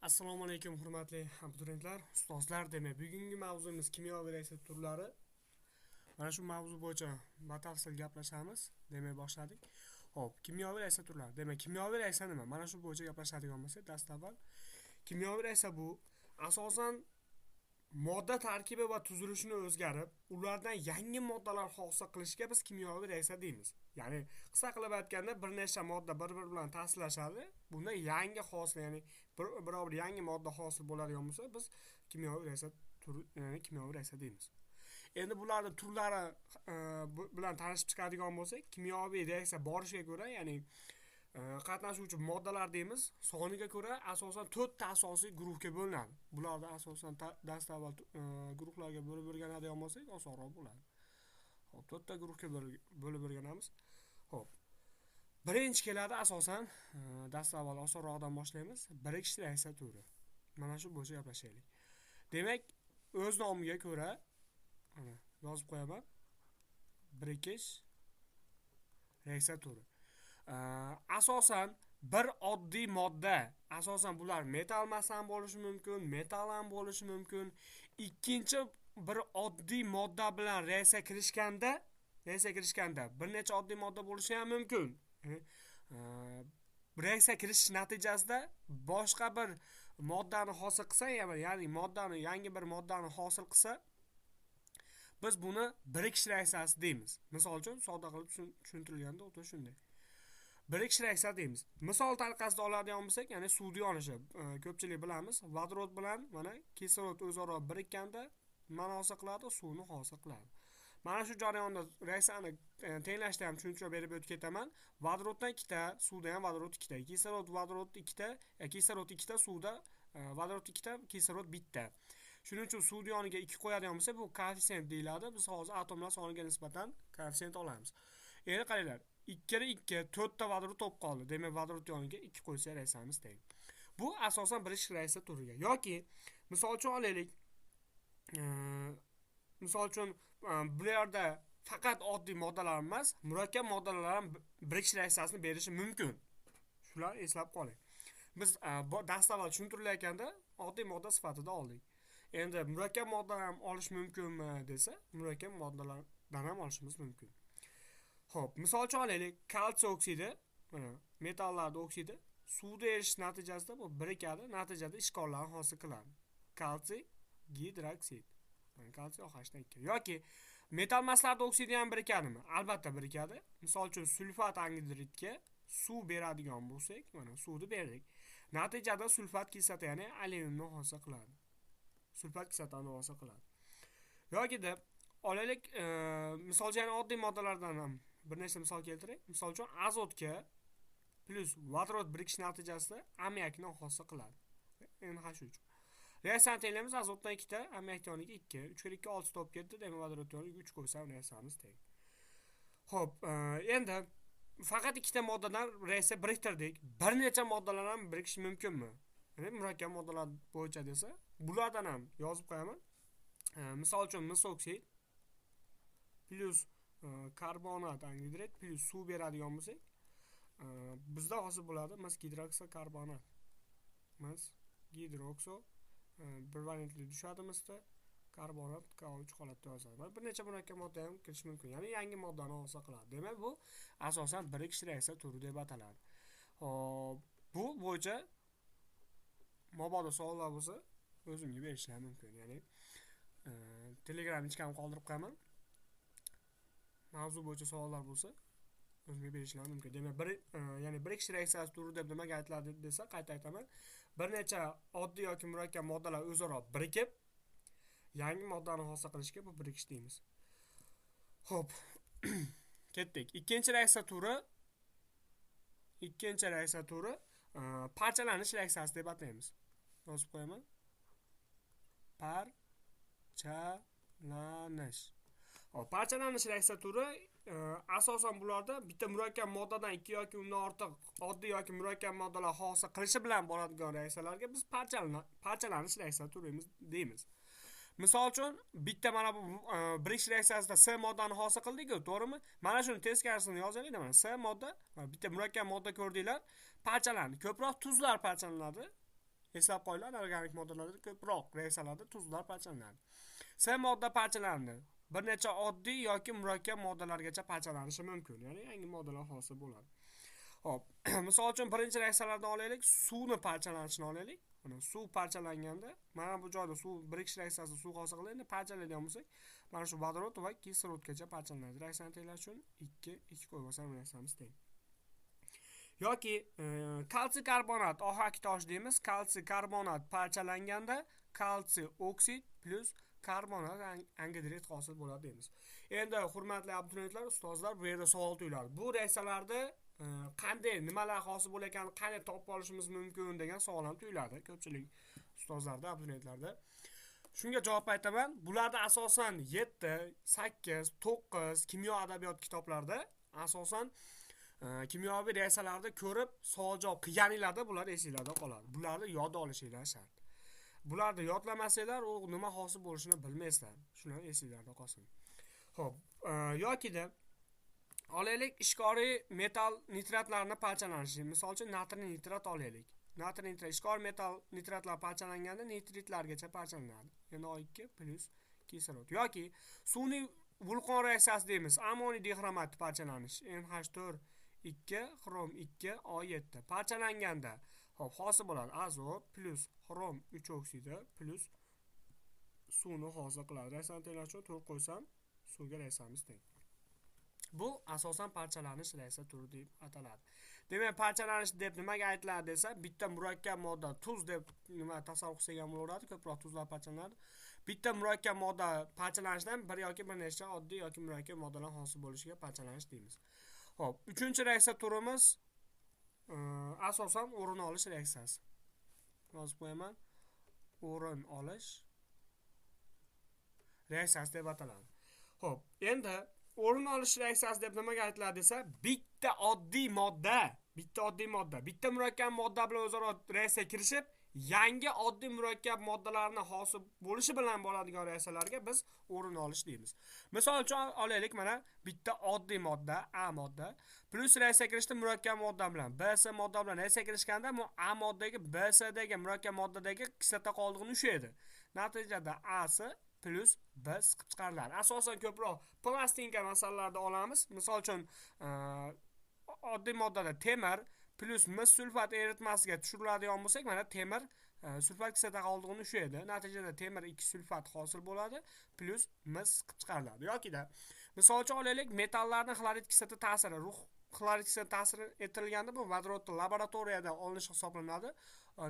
Assalomu alaykum hurmatli abituriyentlar, ustozlar. Demak, bugungi mavzuimiz kimyoviy reaksiya turlari. Mana shu mavzu bo'yicha batafsil gaplashamiz. Demak, boshladik. Xo'p, kimyoviy reaksiya turlari. Demak, kimyoviy reaksiya nima? Mana shu bo'yicha gaplashadigan bo'lsak, dastavval kimyoviy reaksiya bu asosan modda tarkibi va tuzilishini o'zgarib, ulardan yangi moddalar hosil qilishga biz kimyoviy reaksiya deymiz. Ya'ni qisqa qilib aytganda, bir nechta modda bir-biri bilan ta'sirlashadi. Bunda yangi hosil, ya'ni biror bir yangi modda hosil bo'ladigan bo'lsa, biz kimyoviy reaksiya ya'ni kimyoviy reaksiya deymiz. Endi bularning turlari bilan tanishib chiqadigan bo'lsak, kimyoviy reaksiya borishiga ko'ra, ya'ni qatnashuvchi moddalar deymiz, soniga ko'ra asosan 4 ta asosiy guruhga bo'linadi. Bularni asosan dastavval guruhlarga bo'lib o'rganadigan bo'lsak, osonroq bo'ladi. Xo'p, 4 ta guruhga bo'lib o'rganamiz. Xo'p. Birinchi keladi asosan dastavval osonroqdan boshlaymiz. Birikish reaksiya turi. Mana shu bo'yicha gaplashaylik. Demak, o'z nomiga ko'ra mana yozib qo'yaman. Birikish reaksiya turi. Asosan bir oddiy modda, asosan bular metal massa ham bo'lishi mumkin, metal ham bo'lishi mumkin. Ikkinchi bir oddiy modda bilan reaksiya kirishganda bir necha oddiy modda bo'lishi ham mumkin. Reaksiya kirish natijasida boshqa bir moddani hosil qilsa, ya'ni yangi bir moddani hosil qilsa, biz buni birikish reaksiyasi deymiz. Misol uchun sodda qilib tushuntirilganda o'ta shunday. Birikish reaksiya deymiz. Misol tariqasida oladigan bo'lsak, ya'ni suvni yonishi. Ko'pchilik bilamiz, vodorod bilan mana kislorod o'zaro birikkanda nima hosil qiladi? Suvni hosil qiladi. Mana shu jarayonda reaksiyani tenglashda ham tushuntirib berib o'tib ketaman. Vodoroddan 2 ta, suvda ham vodorod 2 ta. Vodorod 2 ta, kislorod 2 ta, suvda vodorod 2 ta, kislorod 1 ta. Shuning uchun suvni yoniga 2 qo'yadigan bo'lsa, bu koeffitsient deyiladi. Biz hozir atomlar soniga nisbatan koeffitsient olamiz. Endi qaranglar, 2 4 ta vodorod to'p qoldi. Demak, vodorod yoniga 2 qo'ysa reaksiyamiz teng. Bu asosan birikish reaksiya turiga. Yoki misol uchun olaylik. Misol uchun bu yerda faqat oddiy moddalar emas, murakkab moddalar ham birikish reaksiyasini berishi mumkin. Shular eslab qoling. Biz dastavval tushuntirilayotganda oddiy modda sifatida oldik. Endi murakkab moddalar ham olish mumkinmi desa, murakkab moddalardan ham olishimiz mumkin. Xo'p, misol uchun olaylik, kalsiy oksidi, mana metallarning oksidi suvda erishish natijasida bu birikadi, natijada ishqorlarni hosil qiladi. Kalsiy gidroksid. Kalsiy OH2. Yoki metal massalarning oksidi ham birikadimi? Albatta birikadi. Misol uchun sulfat angidridga suv beradigan bo'lsak, mana suvni berdik. Natijada sulfat kislota, ya'ni alyuminni hosil qiladi. Sulfat kislotani hosil qiladi. Yoki deb olaylik, misol uchun oddiy moddalardan ham bir nechta misol keltiray. Misol uchun azotga plus vodorod birikish natijasida ammiakni hosil qiladi. NH3. Reaksiyani tenglaymiz, azotdan 2 ta, ammiak yoniga 2. 3 kira 2 6 to'p ketdi, demak vodorod yoniga 3 qo'ysam reaksiyamiz teng. Xo'p, endi faqat 2 ta moddadan reaksiya biriktirdik. Bir necha moddalar ham birikishi mumkinmi? Ya'ni murakkab moddalar bo'yicha desa, bulardan ham yozib qo'yaman. Misol uchun mis oksid plus karbonat angidrid plus suv beradigan bo'lsak, bizda hosil bo'ladi mis gidroksil karbonat. Mis gidroksil bir valentli dushadimizda karbonat K3 holatda yozadi. Bir necha murakkab modda ham kirish mumkin. Ya'ni yangi moddani hosil qiladi. Demak, bu asosan birikish reaksiya turi deb ataladi. Xo'p, bu bo'yicha mabodo savollar bo'lsa, o'zimga berishlar mumkin. Ya'ni Telegram ichkan qoldirib qo'yaman. Mavzu bo'yicha savollar bo'lsa, o'zimga berishlar mumkin. Demak, ya'ni birikish reaksiyasi turi deb nimaga aytiladi desa, qayta aytaman. Bir necha oddiy yoki murakkab moddalar o'zaro birikib yangi moddani hosil qilishga bu birikish deymiz. Xo'p. Ketdik. Ikkinchi reaksiya turi parchalanish reaksiyasi deb ataymiz. Yozib qo'yaman. Parchalanish. Parchalanish reaksiya turi asosan bularda bitta murakkab moddadan 2 yoki undan ortiq oddiy yoki murakkab moddalar hosil qilishi bilan bo'ladigan reaksiyalarga biz parchalanish reaksiya turimiz deymiz. Misol uchun bitta mana bu birikish reaksiyasida S moddani hosil qildik-ku, to'g'rimi? Mana shuni teskarisini yozaylik, mana S modda, bitta murakkab modda ko'rdinglar, parchalandi. Ko'proq tuzlar parchalanadi. Eslab qo'yinglar, organik moddalarda ko'proq reaksiyalarda tuzlar parchalanadi. S modda parchalandi. Bir necha oddiy yoki murakkab moddalargacha parchalanishi mumkin. Ya'ni yangi moddalar hosil bo'ladi. Hop, misol uchun birinchi reaksiyalardan olaylik, suvni parchalanishini olaylik. Mana suv parchalanganda, mana bu joyda suv birikish reaksiyasi suv hosil qiladi. Endi parchalaydigan bo'lsak, mana shu vodorod va kislorodgacha parchalanadi. Reaksiyani tenglash uchun 2 qo'yib olsam reaksiyamiz teng. Yoki kalsiy karbonat ohak tosh deymiz. Kalsiy karbonat parchalanganda kalsiy oksid plus karbonat angidrid hosil bo'ladi deymiz. Endi hurmatli abituriyentlar, ustozlar, bu yerda savol tuyuladi. Bu reaksiyalarda qanday nimalar hosil bo'layotganini qanday topib olishimiz mumkin degan savol ham tuyuladi ko'pchilik ustozlarda, abituriyentlarda. Shunga javob aytaman. Bularda asosan 7, 8, 9 kimyo adabiyot kitoblarida asosan kimyoviy reaksiyalarni ko'rib savol javob qilganinglarda bular esingizda qoladi. Bularni yod olishinglar shart. Bularni yodlamasanglar, u nima hosil bo'lishini bilmaysizlar. Shuni esingizda qolsin. Xo'p, yokida olaylik ishqoriy metal nitratlarni parchalanishi. Misol uchun natriy nitrat olaylik. Natriy nitrat, ishqoriy metal nitratlar parchalanganda nitritlargacha parchalanadi. Yana O2 plus kislorod. Yoki suvning vulqon reaksiyasi deymiz. Amoniy dixromat parchalanish. NH4 2 xrom 2 O7 parchalanganda hop hosil bo'ladi azot plus xrom 3 oksidi plus suvni hosil qiladi. Reaksiyani tenglash uchun 4 qo'ysam suvga reaksiyamiz teng. Bu asosan parchalanish reaksiya turi deb ataladi. Demak, parchalanish deb nimaga aytiladi desa, bitta murakkab modda tuz deb nima tasavvur qilsak ham bo'laveradi, ko'proq tuzlar parchalanadi. Bitta murakkab modda parchalanishidan bir yoki bir nechta oddiy yoki murakkab moddalar hosil bo'lishiga parchalanish deymiz. Hop, uchinchi reaksiya turimiz asosan o'rin olish reaksiyasi. Yozib qo'yaman. O'rin olish reaksiyasi deb ataladi. Hop, endi o'rin olish reaksiyasi deb nimaga aytiladi desa, bitta oddiy modda, bitta murakkab modda bilan o'zaro reaksiyaga kirishib, yangi oddiy murakkab moddalarni hosil bo'lishi bilan bo'ladigan reaksiyalarga biz o'rin olish deymiz. Misol uchun olaylik, mana bitta oddiy modda, A modda plus reaksiyaga kirishda murakkab modda bilan BS modda bilan reaksiyaga kirishganda, bu A moddagi BSdagi murakkab moddadagi kislota qoldig'ini ushlaydi. Natijada A'si plus B siqib chiqariladi. Asosan ko'proq plastinka masalalarida olamiz. Misol uchun oddiy moddada temir plus mis sulfat eritmasiga tushiriladigan bo'lsak, mana temir sulfat kislota qoldig'ini ushlaydi. Natijada temir 2 sulfat hosil bo'ladi plus mis siqib chiqariladi. Yokida misol uchun olaylik, metallarning xlorid kislota ta'siri, xlorid kislota ta'siri etilganda bu vodorodni laboratoriyada olinishi hisoblanadi.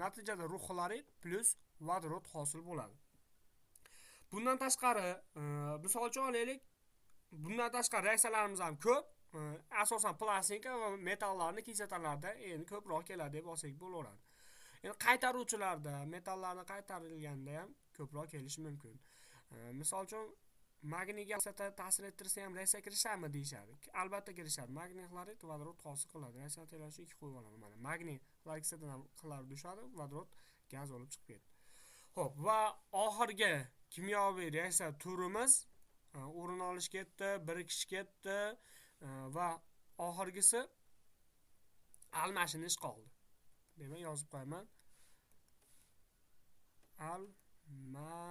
Natijada xlorid plus vodorod hosil bo'ladi. Bundan tashqari, misol uchun olaylik, bundan tashqari reaksiyalarimiz ham ko'p. Asosan plastinka va metallarning kislotalarida endi ko'proq keladi deb olsak bo'laveradi. Endi qaytaruvchilarda, metallarni qaytarilganda ham ko'proq kelishi mumkin. Misol uchun magniyga kislota ta'sir ettirsa ham reaksiyaga kirishadimi deyshadi. Albatta kirishadi. Magniy xlorid vodorod hosil qiladi. Reaksiyani tenglash 2 qo'yib olaman. Mana magniy xlorid kislotadan xlorid tushadi, vodorod gaz olib chiqib ketdi. Xo'p, va oxirgi kimyoviy reaksiya turimiz o'rin olish ketdi, birikish ketdi va oxirgisi almashinish qoldi. Demak, yozib qo'yaman.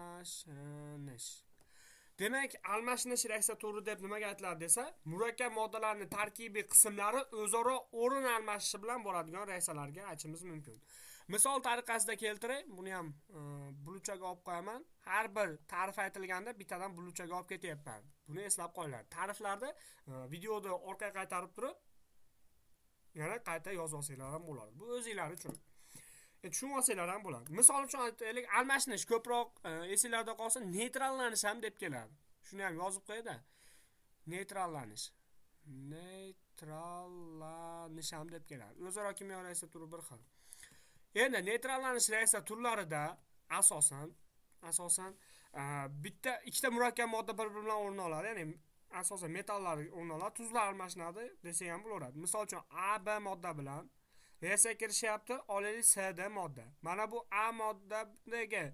Almashinish. Demak, almashinish reaksiya turi deb nimaga aytiladi desa, murakkab moddalarning tarkibiy qismlari o'zaro o'rin almashishi bilan bo'ladigan reaksiyalarga aytishimiz mumkin. Misol tariqasida keltiray, buni ham buluchaga olib qo'yaman. Har bir ta'rif aytilganda bittadan buluchaga olib ketyapman. Buni eslab qo'yinglar. Ta'riflarni videoda orqaga qaytarib turib, yana qayta yozib olsanglar ham bo'ladi. Bu o'zingizlar uchun. Tushunib olsanglar ham bo'ladi. Misol uchun aytaylik, almashinish ko'proq esingizda qolsa, neytrallanish ham deb keladi. Shuni ham yozib qo'yingda. Neytrallanish. Neytrallanish ham deb keladi. O'zaro kimyo reaksiya turi bir xil. Endi neytrallanish reaksiya turlarida asosan bitta ikkita murakkab modda bir-biri bilan o'rin oladi. Ya'ni asosan metallar o'rin oladi, tuzlar almashinadi desa ham bo'laveradi. Misol uchun A, B modda bilan reaksiyaga kirishyapti, olaylik C, D modda. Mana bu A moddadagi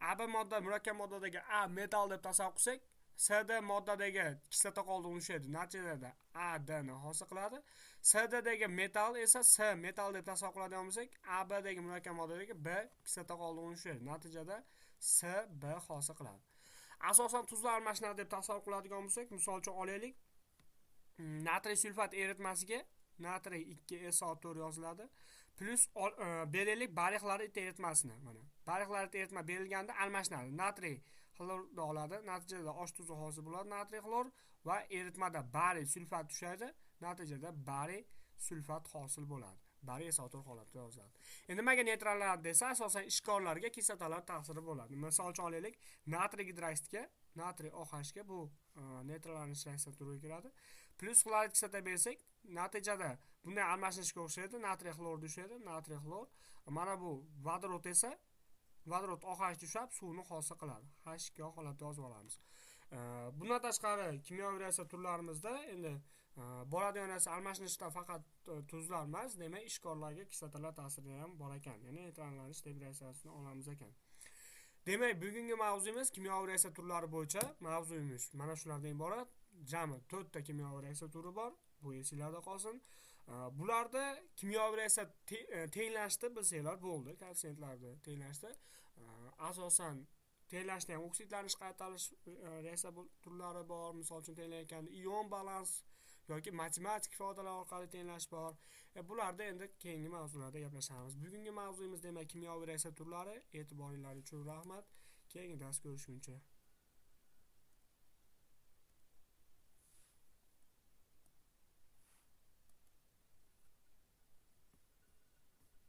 A, B modda murakkab moddadagi A metal deb tasavvur qilsak, SD moddadagi kislota qoldig'ini ushlaydi. Natijada AD ni hosil qiladi. SDdagi metal esa S metal deb tasavvur qiladigan bo'lsak, ABdagi murakkab moddadagi B kislota qoldig'ini ushlaydi. Natijada SB hosil qiladi. Asosan tuzlar almashinadi deb tasavvur qiladigan bo'lsak, misol uchun olaylik. Natriy sulfat eritmasiga natriy 2SO4 yoziladi. Plus beraylik barix eritmasini. Mana barix eritma berilganda almashinadi. Natriy xlorda oladi. Natijada osh tuzi hosil bo'ladi, natriy xlor va eritmada bariy sulfat tushadi. Natijada bariy sulfat hosil bo'ladi. Bariy SO4 holatda yoziladi. Endi nimaga neytrallar desa, asosan ishkorlarga kislotalar ta'siri bo'ladi. Misol uchun olaylik, natriy gidroksidga, natriy OH ga bu neytrallanish reaksiyasi turiga kiradi. Plus xlorid kislota bersak, natijada bunday almashinishga o'xshaydi. Natriy xlor tushadi, natriy xlor. Mana bu vodorod esa vodorod OH tushib suvni hosil qiladi. H2O holatda yozib olamiz. Bundan tashqari kimyoviy reaksiya turlarimizda endi bo'ladigan narsa almashinishda faqat tuzlar emas, demak ishkorlarga kislotalar ta'siri ham bor ekan. Ya'ni neytrallanish deb reaksiyasini olamiz ekan. Demak, bugungi mavzuyimiz kimyoviy reaksiya turlari bo'yicha mavzuyimiz mana shulardan iborat. Jami 4 ta kimyoviy reaksiya turi bor. Bu esingizda qolsin. Bularda kimyoviy reaksiya tenglashdi bilsanglar bo'ldi. Koeffitsiyentlarni tenglashdi. Asosan tenglashda ham oksidlanish qaytarish reaksiya turlari bor. Misol uchun tenglayotganda ion balans yoki matematik ifodalar orqali tenglash bor. Bularda endi keyingi mavzularda gaplashamiz. Bugungi mavzuyimiz demak kimyoviy reaksiya turlari. E'tiboringiz uchun rahmat. Keyingi dars ko'rishguncha